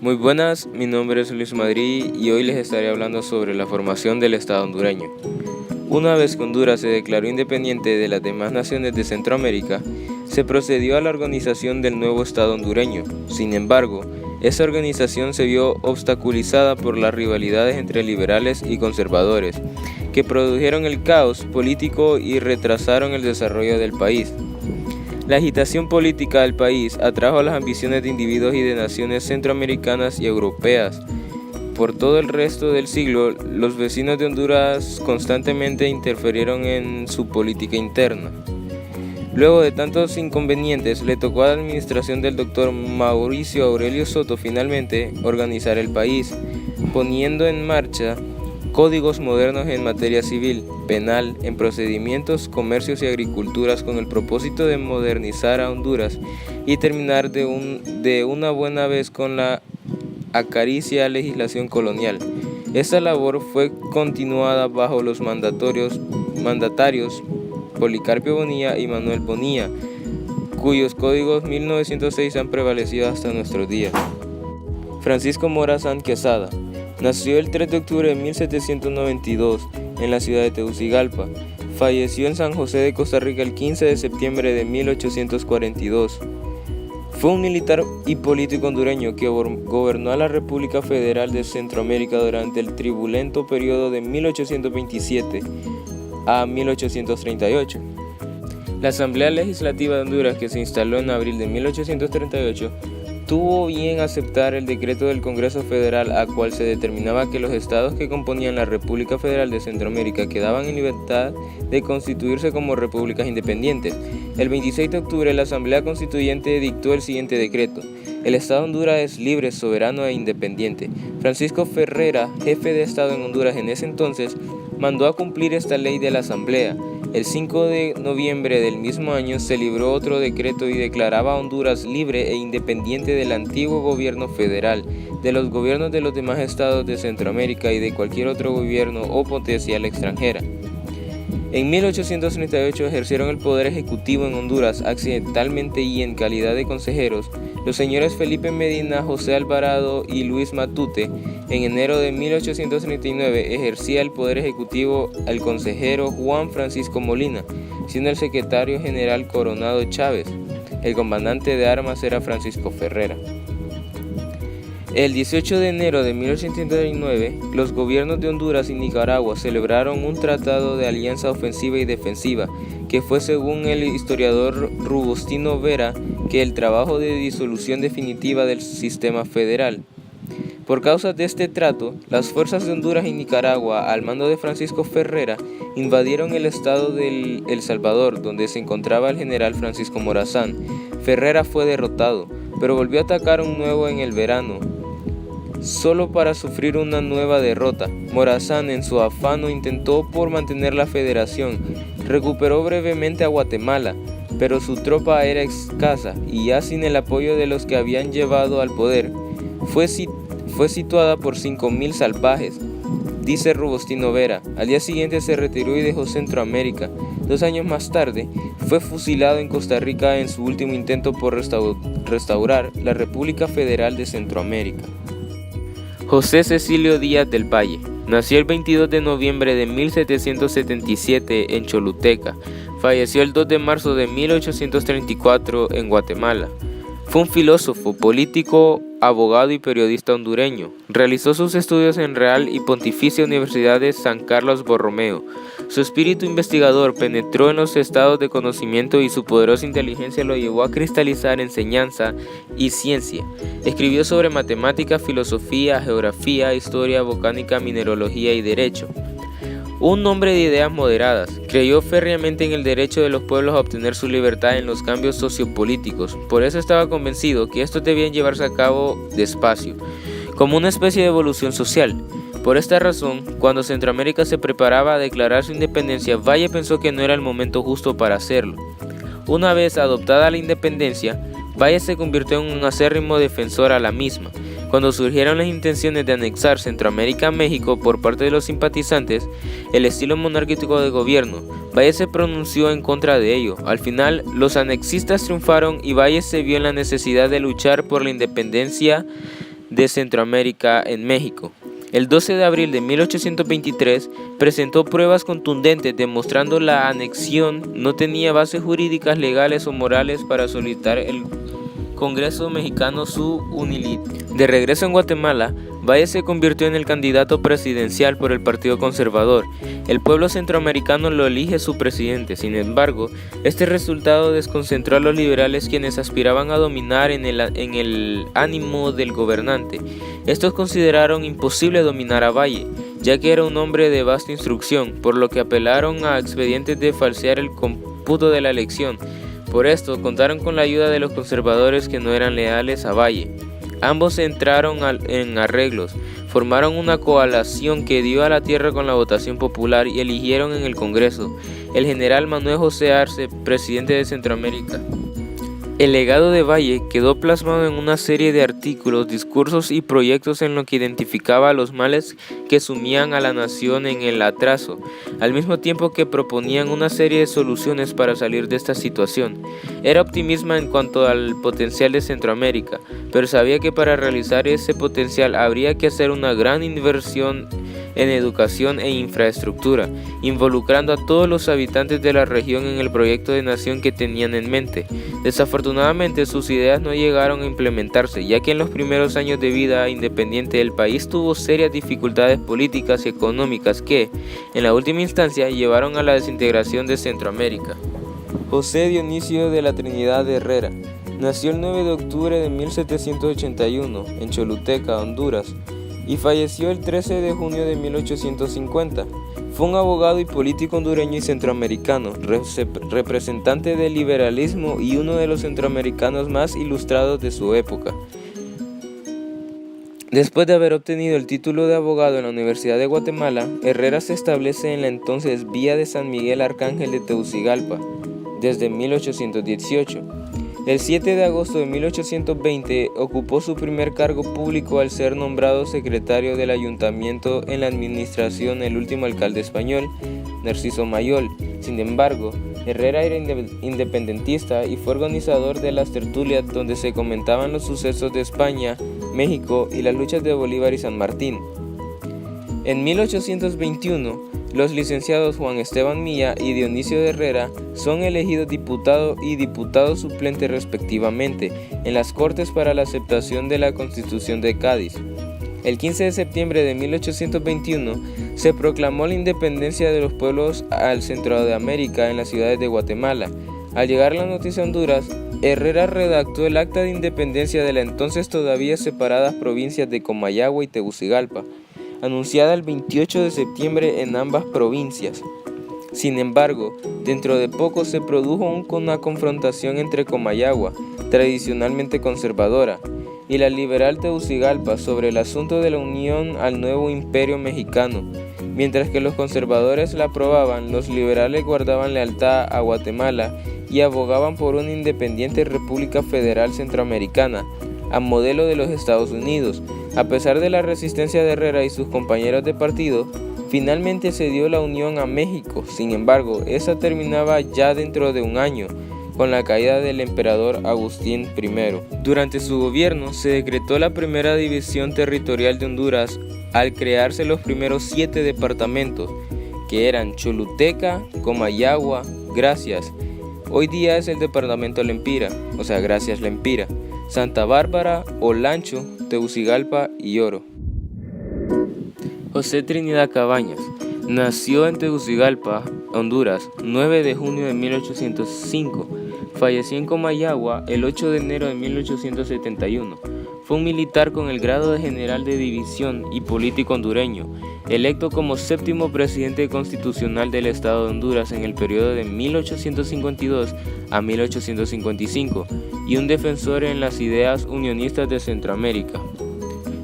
Muy buenas, mi nombre es Luis Madrid y hoy les estaré hablando sobre la formación del Estado hondureño. Una vez que Honduras se declaró independiente de las demás naciones de Centroamérica, se procedió a la organización del nuevo Estado hondureño. Sin embargo, esa organización se vio obstaculizada por las rivalidades entre liberales y conservadores, que produjeron el caos político y retrasaron el desarrollo del país. La agitación política del país atrajo las ambiciones de individuos y de naciones centroamericanas y europeas. Por todo el resto del siglo, los vecinos de Honduras constantemente interfirieron en su política interna. Luego de tantos inconvenientes, le tocó a la administración del doctor Mauricio Aurelio Soto finalmente organizar el país, poniendo en marcha códigos modernos en materia civil, penal, en procedimientos, comercios y agriculturas con el propósito de modernizar a Honduras y terminar de una buena vez con la acaricia legislación colonial. Esta labor fue continuada bajo los mandatarios Policarpio Bonilla y Manuel Bonilla, cuyos códigos 1906 han prevalecido hasta nuestros días. Francisco Morazán Quesada nació el 3 de octubre de 1792 en la ciudad de Tegucigalpa. Falleció en San José de Costa Rica el 15 de septiembre de 1842. Fue un militar y político hondureño que gobernó a la República Federal de Centroamérica durante el turbulento periodo de 1827 a 1838. La Asamblea Legislativa de Honduras, que se instaló en abril de 1838, tuvo bien aceptar el decreto del Congreso Federal a cual se determinaba que los estados que componían la República Federal de Centroamérica quedaban en libertad de constituirse como repúblicas independientes. El 26 de octubre la Asamblea Constituyente dictó el siguiente decreto: el Estado de Honduras es libre, soberano e independiente. Francisco Ferrera, jefe de Estado en Honduras en ese entonces, mandó a cumplir esta ley de la Asamblea. El 5 de noviembre del mismo año se libró otro decreto y declaraba a Honduras libre e independiente del antiguo gobierno federal, de los gobiernos de los demás estados de Centroamérica y de cualquier otro gobierno o potencial extranjera. En 1838 ejercieron el poder ejecutivo en Honduras accidentalmente y en calidad de consejeros los señores Felipe Medina, José Alvarado y Luis Matute. En enero de 1839 ejercía el poder ejecutivo el consejero Juan Francisco Molina, siendo el secretario general Coronado Chávez. El comandante de armas era Francisco Ferrera. El 18 de enero de 1839, los gobiernos de Honduras y Nicaragua celebraron un tratado de alianza ofensiva y defensiva, que fue, según el historiador Rubostino Vera, que el trabajo de disolución definitiva del sistema federal. Por causa de este trato, las fuerzas de Honduras y Nicaragua, al mando de Francisco Ferrera, invadieron el estado de El Salvador, donde se encontraba el general Francisco Morazán. Ferrera fue derrotado, pero volvió a atacar un nuevo en el verano, solo para sufrir una nueva derrota. Morazán, en su afano, intentó por mantener la federación. Recuperó brevemente a Guatemala, pero su tropa era escasa y ya sin el apoyo de los que habían llevado al poder. Fue situada por 5,000 salvajes, dice Rubostino Vera. Al día siguiente se retiró y dejó Centroamérica. 2 años más tarde, fue fusilado en Costa Rica en su último intento por restaurar la República Federal de Centroamérica. José Cecilio Díaz del Valle nació el 22 de noviembre de 1777 en Choluteca. Falleció el 2 de marzo de 1834 en Guatemala. Fue un filósofo, político, abogado y periodista hondureño. Realizó sus estudios en Real y Pontificia Universidad de San Carlos Borromeo. Su espíritu investigador penetró en los estados de conocimiento y su poderosa inteligencia lo llevó a cristalizar enseñanza y ciencia. Escribió sobre matemática, filosofía, geografía, historia, botánica, mineralogía y derecho. Un hombre de ideas moderadas, creyó férreamente en el derecho de los pueblos a obtener su libertad en los cambios sociopolíticos. Por eso estaba convencido que estos debían llevarse a cabo despacio, como una especie de evolución social. Por esta razón, cuando Centroamérica se preparaba a declarar su independencia, Valle pensó que no era el momento justo para hacerlo. Una vez adoptada la independencia, Valle se convirtió en un acérrimo defensor a la misma. Cuando surgieron las intenciones de anexar Centroamérica a México por parte de los simpatizantes, el estilo monárquico de gobierno, Valle se pronunció en contra de ello. Al final, los anexistas triunfaron y Valle se vio en la necesidad de luchar por la independencia de Centroamérica en México. El 12 de abril de 1823 presentó pruebas contundentes demostrando la anexión no tenía bases jurídicas, legales o morales para solicitar el Congreso mexicano su unilid. De regreso en Guatemala, Valle se convirtió en el candidato presidencial por el Partido Conservador. El pueblo centroamericano lo elige su presidente. Sin embargo, este resultado desconcentró a los liberales, quienes aspiraban a dominar en el ánimo del gobernante. Estos consideraron imposible dominar a Valle, ya que era un hombre de vasta instrucción, por lo que apelaron a expedientes de falsear el cómputo de la elección. Por esto, contaron con la ayuda de los conservadores que no eran leales a Valle. Ambos entraron en arreglos, formaron una coalición que dio a la tierra con la votación popular y eligieron en el Congreso el general Manuel José Arce, presidente de Centroamérica. El legado de Valle quedó plasmado en una serie de artículos, discursos y proyectos en lo que identificaba los males que sumían a la nación en el atraso, al mismo tiempo que proponían una serie de soluciones para salir de esta situación. Era optimista en cuanto al potencial de Centroamérica, pero sabía que para realizar ese potencial habría que hacer una gran inversión en educación e infraestructura, involucrando a todos los habitantes de la región en el proyecto de nación que tenían en mente. Desafortunadamente, sus ideas no llegaron a implementarse, ya que en los primeros años de vida independiente del país tuvo serias dificultades políticas y económicas que, en la última instancia, llevaron a la desintegración de Centroamérica. José Dionisio de la Trinidad Herrera nació el 9 de octubre de 1781 en Choluteca, Honduras, y falleció el 13 de junio de 1850. Fue un abogado y político hondureño y centroamericano, representante del liberalismo y uno de los centroamericanos más ilustrados de su época. Después de haber obtenido el título de abogado en la Universidad de Guatemala, Herrera se establece en la entonces Villa de San Miguel Arcángel de Tegucigalpa, desde 1818. El 7 de agosto de 1820 ocupó su primer cargo público al ser nombrado secretario del ayuntamiento en la administración el último alcalde español, Narciso Mayol. Sin embargo, Herrera era independentista y fue organizador de las tertulias donde se comentaban los sucesos de España, México y las luchas de Bolívar y San Martín. En 1821, los licenciados Juan Esteban Milla y Dionisio de Herrera son elegidos diputado y diputado suplente respectivamente en las Cortes para la aceptación de la Constitución de Cádiz. El 15 de septiembre de 1821 se proclamó la independencia de los pueblos al centro de América en las ciudades de Guatemala. Al llegar la noticia a Honduras, Herrera redactó el acta de independencia de las entonces todavía separadas provincias de Comayagua y Tegucigalpa, anunciada el 28 de septiembre en ambas provincias. Sin embargo, dentro de poco se produjo una confrontación entre Comayagua, tradicionalmente conservadora, y la liberal Tegucigalpa sobre el asunto de la unión al nuevo imperio mexicano. Mientras que los conservadores la aprobaban, los liberales guardaban lealtad a Guatemala y abogaban por una independiente República Federal Centroamericana, a modelo de los Estados Unidos. A pesar de la resistencia de Herrera y sus compañeros de partido, finalmente se dio la unión a México. Sin embargo, esa terminaba ya dentro de un año, con la caída del emperador Agustín I. Durante su gobierno se decretó la primera división territorial de Honduras al crearse los primeros 7 departamentos, que eran Choluteca, Comayagua, Gracias. Hoy día es el departamento Lempira, Gracias Lempira, Santa Bárbara, Olancho, Tegucigalpa y Oro. José Trinidad Cabañas nació en Tegucigalpa, Honduras, 9 de junio de 1805. Falleció en Comayagua el 8 de enero de 1871. Fue un militar con el grado de general de división y político hondureño, electo como 7º presidente constitucional del Estado de Honduras en el periodo de 1852 a 1855 y un defensor en las ideas unionistas de Centroamérica.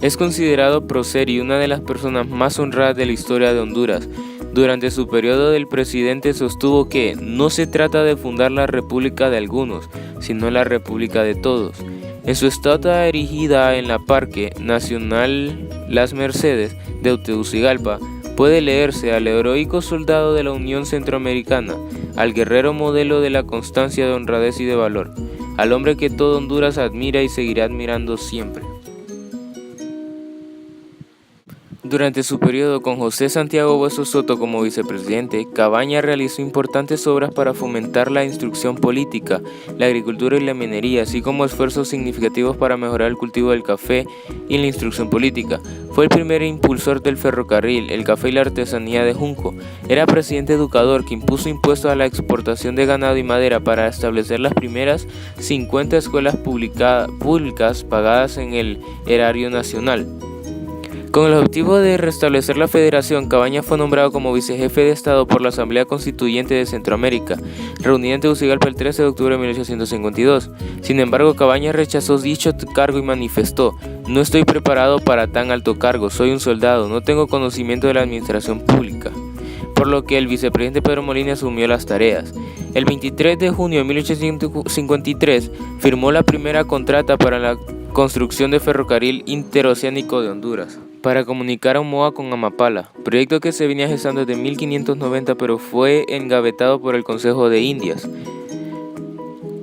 Es considerado prócer y una de las personas más honradas de la historia de Honduras. Durante su periodo el presidente sostuvo que no se trata de fundar la república de algunos, sino la república de todos. En su estatua erigida en la Parque Nacional Las Mercedes de Tegucigalpa puede leerse al heroico soldado de la Unión Centroamericana, al guerrero modelo de la constancia, de honradez y de valor, al hombre que todo Honduras admira y seguirá admirando siempre. Durante su periodo con José Santiago Bueso Soto como vicepresidente, Cabañas realizó importantes obras para fomentar la instrucción política, la agricultura y la minería, así como esfuerzos significativos para mejorar el cultivo del café y la instrucción política. Fue el primer impulsor del ferrocarril, el café y la artesanía de Junco. Era presidente educador que impuso impuestos a la exportación de ganado y madera para establecer las primeras 50 escuelas públicas pagadas en el erario nacional. Con el objetivo de restablecer la federación, Cabañas fue nombrado como vicejefe de Estado por la Asamblea Constituyente de Centroamérica, reunida en Tegucigalpa el 13 de octubre de 1852. Sin embargo, Cabañas rechazó dicho cargo y manifestó: "No estoy preparado para tan alto cargo, soy un soldado, no tengo conocimiento de la administración pública", por lo que el vicepresidente Pedro Molina asumió las tareas. El 23 de junio de 1853 firmó la primera contrata para la construcción del ferrocarril interoceánico de Honduras, para comunicar a Omoa con Amapala, proyecto que se venía gestando desde 1590 pero fue engavetado por el Consejo de Indias.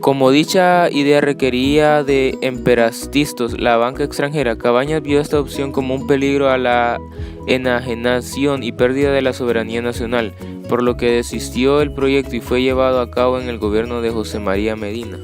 Como dicha idea requería de emperatistas, la banca extranjera, Cabañas vio esta opción como un peligro a la enajenación y pérdida de la soberanía nacional, por lo que desistió del proyecto y fue llevado a cabo en el gobierno de José María Medina.